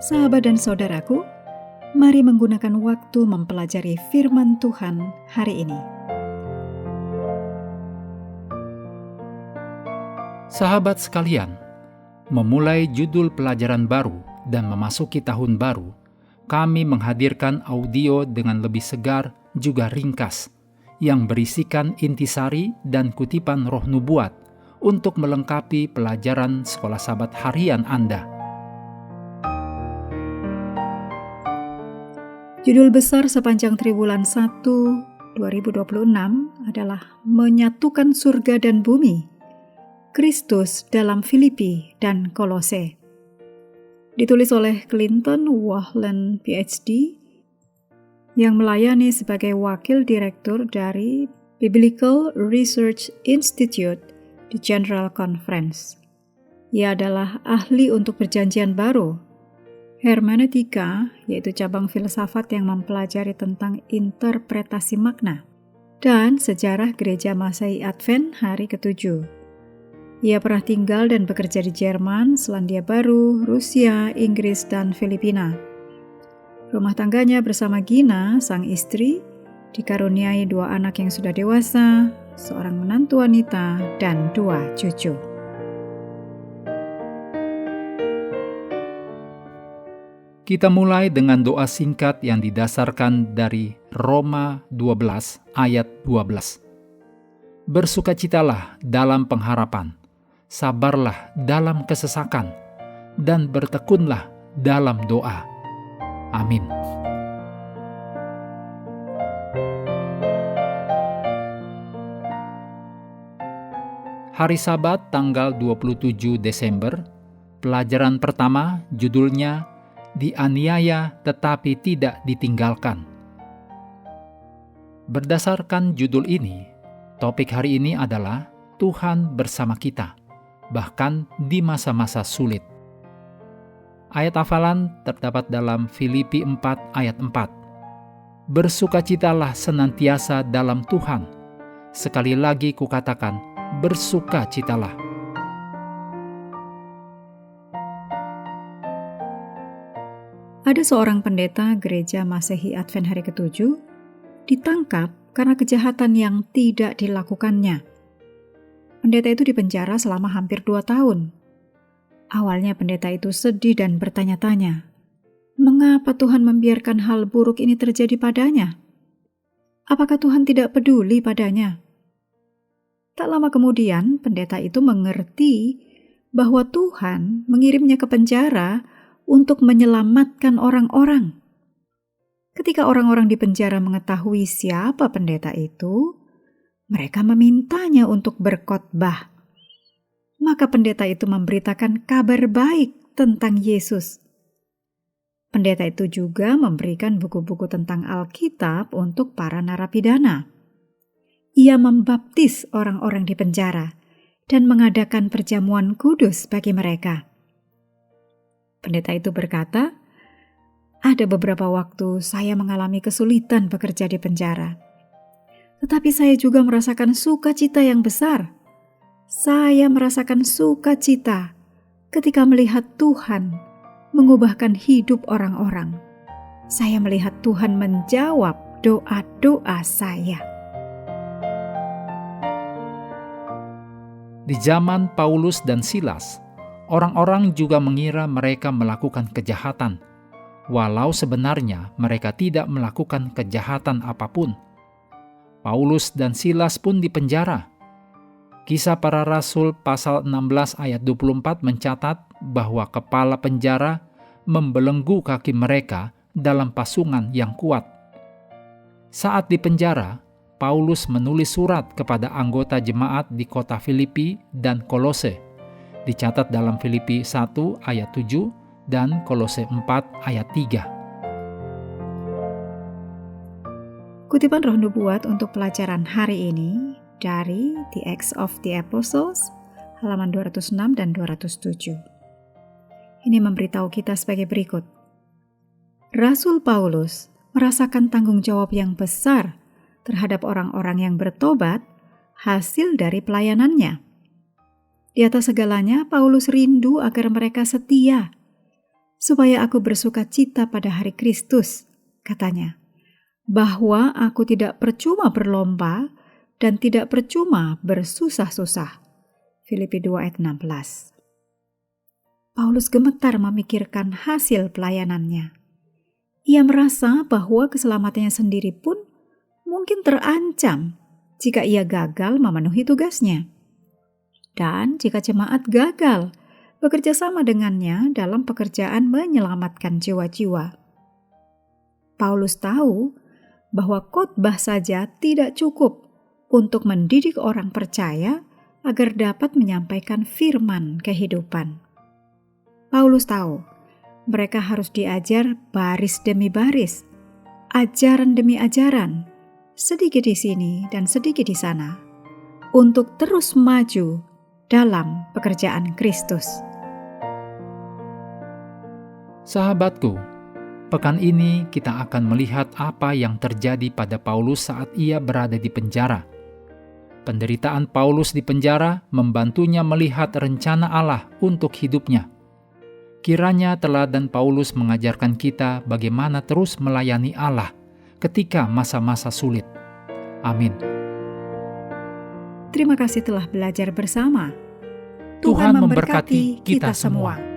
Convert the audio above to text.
Sahabat dan saudaraku, mari menggunakan waktu mempelajari firman Tuhan hari ini. Sahabat sekalian, memulai judul pelajaran baru dan memasuki tahun baru, kami menghadirkan audio dengan lebih segar juga ringkas, yang berisikan intisari dan kutipan roh nubuat untuk melengkapi pelajaran sekolah sahabat harian Anda. Judul besar sepanjang triwulan 1 2026 adalah Menyatukan Surga dan Bumi, Kristus dalam Filipi dan Kolose. Ditulis oleh Clinton Wahlen PhD yang melayani sebagai wakil direktur dari Biblical Research Institute di General Conference. Ia adalah ahli untuk Perjanjian Baru, hermeneutika, yaitu cabang filsafat yang mempelajari tentang interpretasi makna, dan sejarah Gereja Masehi Advent hari ke-7. Ia pernah tinggal dan bekerja di Jerman, Selandia Baru, Rusia, Inggris, dan Filipina. Rumah tangganya bersama Gina, sang istri, dikaruniai 2 anak yang sudah dewasa, seorang menantu wanita, dan 2 cucu. Kita mulai dengan doa singkat yang didasarkan dari Roma 12 ayat 12. Bersukacitalah dalam pengharapan, sabarlah dalam kesesakan, dan bertekunlah dalam doa. Amin. Hari Sabat tanggal 27 Desember, pelajaran pertama judulnya Dianiaya tetapi tidak ditinggalkan. Berdasarkan judul ini, topik hari ini adalah Tuhan bersama kita, bahkan di masa-masa sulit. Ayat hafalan terdapat dalam Filipi 4 ayat 4. Bersukacitalah senantiasa dalam Tuhan. Sekali lagi kukatakan, bersukacitalah. Ada seorang pendeta Gereja Masehi Advent hari ke-7 ditangkap karena kejahatan yang tidak dilakukannya. Pendeta itu dipenjara selama hampir 2 tahun. Awalnya pendeta itu sedih dan bertanya-tanya, mengapa Tuhan membiarkan hal buruk ini terjadi padanya? Apakah Tuhan tidak peduli padanya? Tak lama kemudian, pendeta itu mengerti bahwa Tuhan mengirimnya ke penjara untuk menyelamatkan orang-orang. Ketika orang-orang di penjara mengetahui siapa pendeta itu, mereka memintanya untuk berkhotbah. Maka pendeta itu memberitakan kabar baik tentang Yesus. Pendeta itu juga memberikan buku-buku tentang Alkitab untuk para narapidana. Ia membaptis orang-orang di penjara dan mengadakan perjamuan kudus bagi mereka. Pendeta itu berkata, ada beberapa waktu saya mengalami kesulitan bekerja di penjara. Tetapi saya juga merasakan sukacita yang besar. Saya merasakan sukacita ketika melihat Tuhan mengubahkan hidup orang-orang. Saya melihat Tuhan menjawab doa-doa saya. Di zaman Paulus dan Silas, orang-orang juga mengira mereka melakukan kejahatan, walau sebenarnya mereka tidak melakukan kejahatan apapun. Paulus dan Silas pun dipenjara. Kisah Para Rasul pasal 16 ayat 24 mencatat bahwa kepala penjara membelenggu kaki mereka dalam pasungan yang kuat. Saat di penjara, Paulus menulis surat kepada anggota jemaat di kota Filipi dan Kolose. Dicatat dalam Filipi 1 ayat 7 dan Kolose 4 ayat 3. Kutipan roh nubuat untuk pelajaran hari ini dari The Acts of the Apostles, halaman 206 dan 207. Ini memberitahu kita sebagai berikut. Rasul Paulus merasakan tanggung jawab yang besar terhadap orang-orang yang bertobat hasil dari pelayanannya. Di atas segalanya, Paulus rindu agar mereka setia. supaya aku bersuka cita pada hari Kristus, katanya, bahwa aku tidak percuma berlomba dan tidak percuma bersusah-susah. Filipi 2 ayat 16. Paulus gemetar memikirkan hasil pelayanannya. Ia merasa bahwa keselamatannya sendiri pun mungkin terancam jika ia gagal memenuhi tugasnya. Dan jika jemaat gagal bekerja sama dengannya dalam pekerjaan menyelamatkan jiwa-jiwa. Paulus tahu bahwa khotbah saja tidak cukup untuk mendidik orang percaya agar dapat menyampaikan firman kehidupan. Paulus tahu mereka harus diajar baris demi baris, ajaran demi ajaran, sedikit di sini dan sedikit di sana, untuk terus maju dalam pekerjaan Kristus. Sahabatku, pekan ini kita akan melihat apa yang terjadi pada Paulus saat ia berada di penjara. Penderitaan Paulus di penjara membantunya melihat rencana Allah untuk hidupnya. Kiranya teladan Paulus mengajarkan kita bagaimana terus melayani Allah ketika masa-masa sulit. Amin. Terima kasih telah belajar bersama. Tuhan memberkati kita semua.